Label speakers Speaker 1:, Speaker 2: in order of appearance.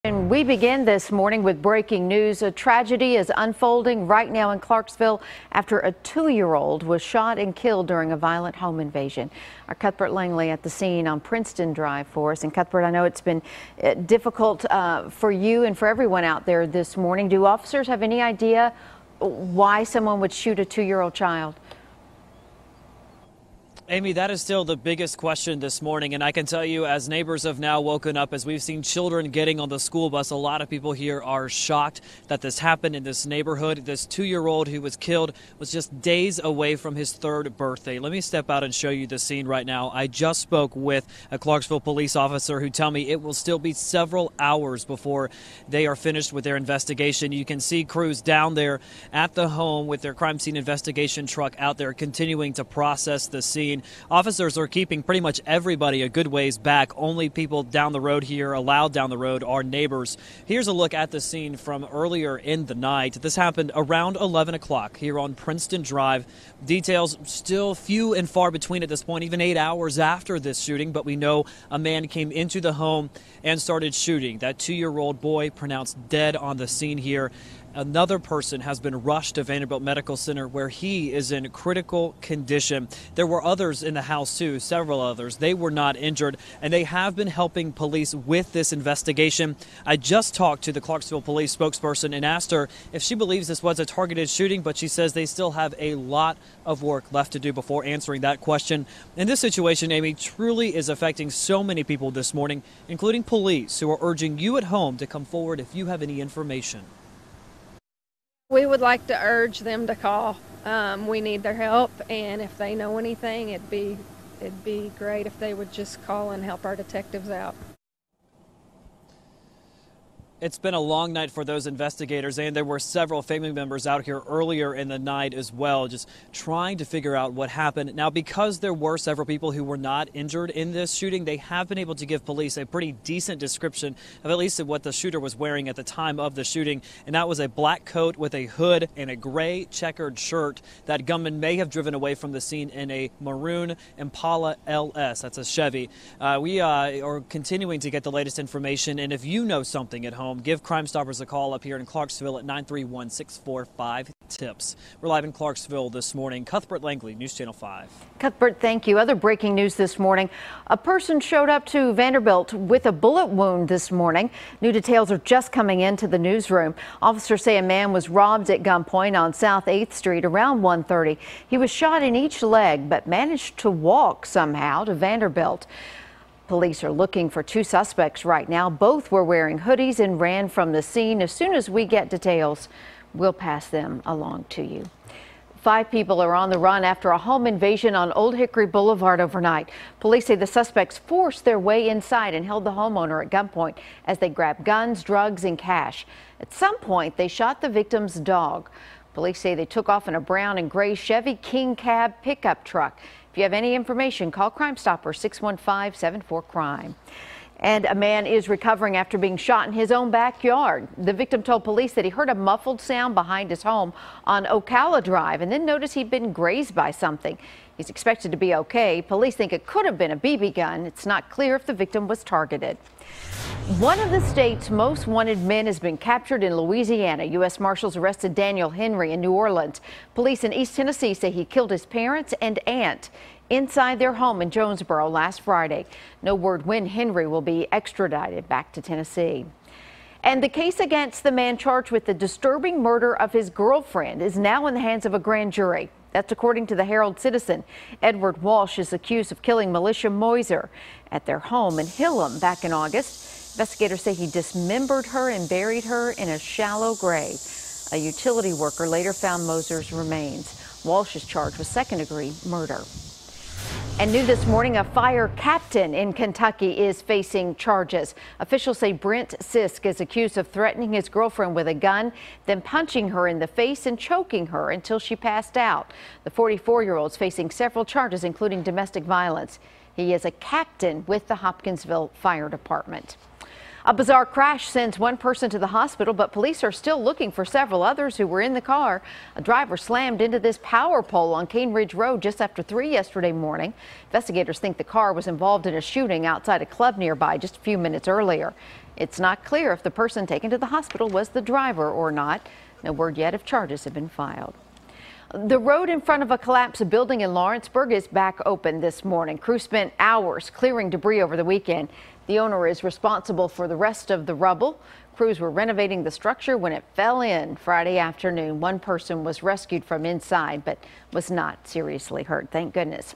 Speaker 1: And we begin this morning with breaking news. A tragedy is unfolding right now in Clarksville after a 2-year-old was shot and killed during a violent home invasion. Our Cuthbert Langley at the scene on Princeton Drive for us. And Cuthbert, I know it's been difficult for you and for everyone out there this morning. Do officers have any idea why someone would shoot a 2-year-old child?
Speaker 2: Amy, that is still the biggest question this morning, and I can tell you, as neighbors have now woken up, as we've seen children getting on the school bus, a lot of people here are shocked that this happened in this neighborhood. This 2-year-old who was killed was just days away from his 3rd birthday. Let me step out and show you the scene right now. I just spoke with a Clarksville police officer who tell me it will still be several hours before they are finished with their investigation. You can see crews down there at the home with their crime scene investigation truck out there continuing to process the scene. Officers are keeping pretty much everybody a good ways back. Only people down the road here allowed down the road are neighbors. Here's a look at the scene from earlier in the night. This happened around 11 o'clock here on Princeton Drive. Details still few and far between at this point, even 8 hours after this shooting. But we know a man came into the home and started shooting. That 2-year-old boy pronounced dead on the scene here. Another person has been rushed to Vanderbilt Medical Center where he is in critical condition. There were others in the house too, several others. They were not injured, and they have been helping police with this investigation. I just talked to the Clarksville police spokesperson and asked her if she believes this was a targeted shooting, but she says they still have a lot of work left to do before answering that question. And this situation, Amy, truly is affecting so many people this morning, including police, who are urging you at home to come forward if you have any information.
Speaker 3: We would like to urge them to call. We need their help, and if they know anything, it'd be great if they would just call and help our detectives out.
Speaker 2: It's been a long night for those investigators, and there were several family members out here earlier in the night as well, just trying to figure out what happened. Now, because there were several people who were not injured in this shooting, they have been able to give police a pretty decent description of at least what the shooter was wearing at the time of the shooting, and that was a black coat with a hood and a gray checkered shirt. That gunman may have driven away from the scene in a maroon Impala LS. That's a Chevy. We are continuing to get the latest information, and if you know something at home, give Crime Stoppers a call up here in Clarksville at 931-645-TIPS. We're live in Clarksville this morning. Cuthbert Langley, News Channel 5.
Speaker 1: Cuthbert, thank you. Other breaking news this morning. A person showed up to Vanderbilt with a bullet wound this morning. New details are just coming into the newsroom. Officers say a man was robbed at gunpoint on South 8th Street around 1:30. He was shot in each leg but managed to walk somehow to Vanderbilt. Police are looking for 2 suspects right now. Both were wearing hoodies and ran from the scene. As soon as we get details, we'll pass them along to you. 5 people are on the run after a home invasion on Old Hickory Boulevard overnight. Police say the suspects forced their way inside and held the homeowner at gunpoint as they grabbed guns, drugs, and cash. At some point, they shot the victim's dog. Police say they took off in a brown and gray Chevy King cab pickup truck. If you have any information, call Crime Stoppers 615-74-CRIME. And a man is recovering after being shot in his own backyard. The victim told police that he heard a muffled sound behind his home on Ocala Drive and then noticed he'd been grazed by something. He's expected to be okay. Police think it could have been a BB gun. It's not clear if the victim was targeted. One of the state's most wanted men has been captured in Louisiana. U.S. Marshals arrested Daniel Henry in New Orleans. Police in East Tennessee say he killed his parents and aunt inside their home in Jonesboro last Friday. No word when Henry will be extradited back to Tennessee. And the case against the man charged with the disturbing murder of his girlfriend is now in the hands of a grand jury. That's according to the Herald Citizen. Edward Walsh is accused of killing Militia Moiser at their home in Hillam back in August. Investigators say he dismembered her and buried her in a shallow grave. A utility worker later found Moser's remains. Walsh is charged with second-degree murder. And new this morning, a fire captain in Kentucky is facing charges. Officials say Brent Sisk is accused of threatening his girlfriend with a gun, then punching her in the face and choking her until she passed out. The 44-year-old is facing several charges, including domestic violence. He is a captain with the Hopkinsville Fire Department. A bizarre crash sends one person to the hospital, but police are still looking for several others who were in the car. A driver slammed into this power pole on Cane Ridge Road just after 3 yesterday morning. Investigators think the car was involved in a shooting outside a club nearby just a few minutes earlier. It's not clear if the person taken to the hospital was the driver or not. No word yet if charges have been filed. The road in front of a collapsed building in Lawrenceburg is back open this morning. Crews spent hours clearing debris over the weekend. The owner is responsible for the rest of the rubble. Crews were renovating the structure when it fell in Friday afternoon. One person was rescued from inside but was not seriously hurt, thank goodness.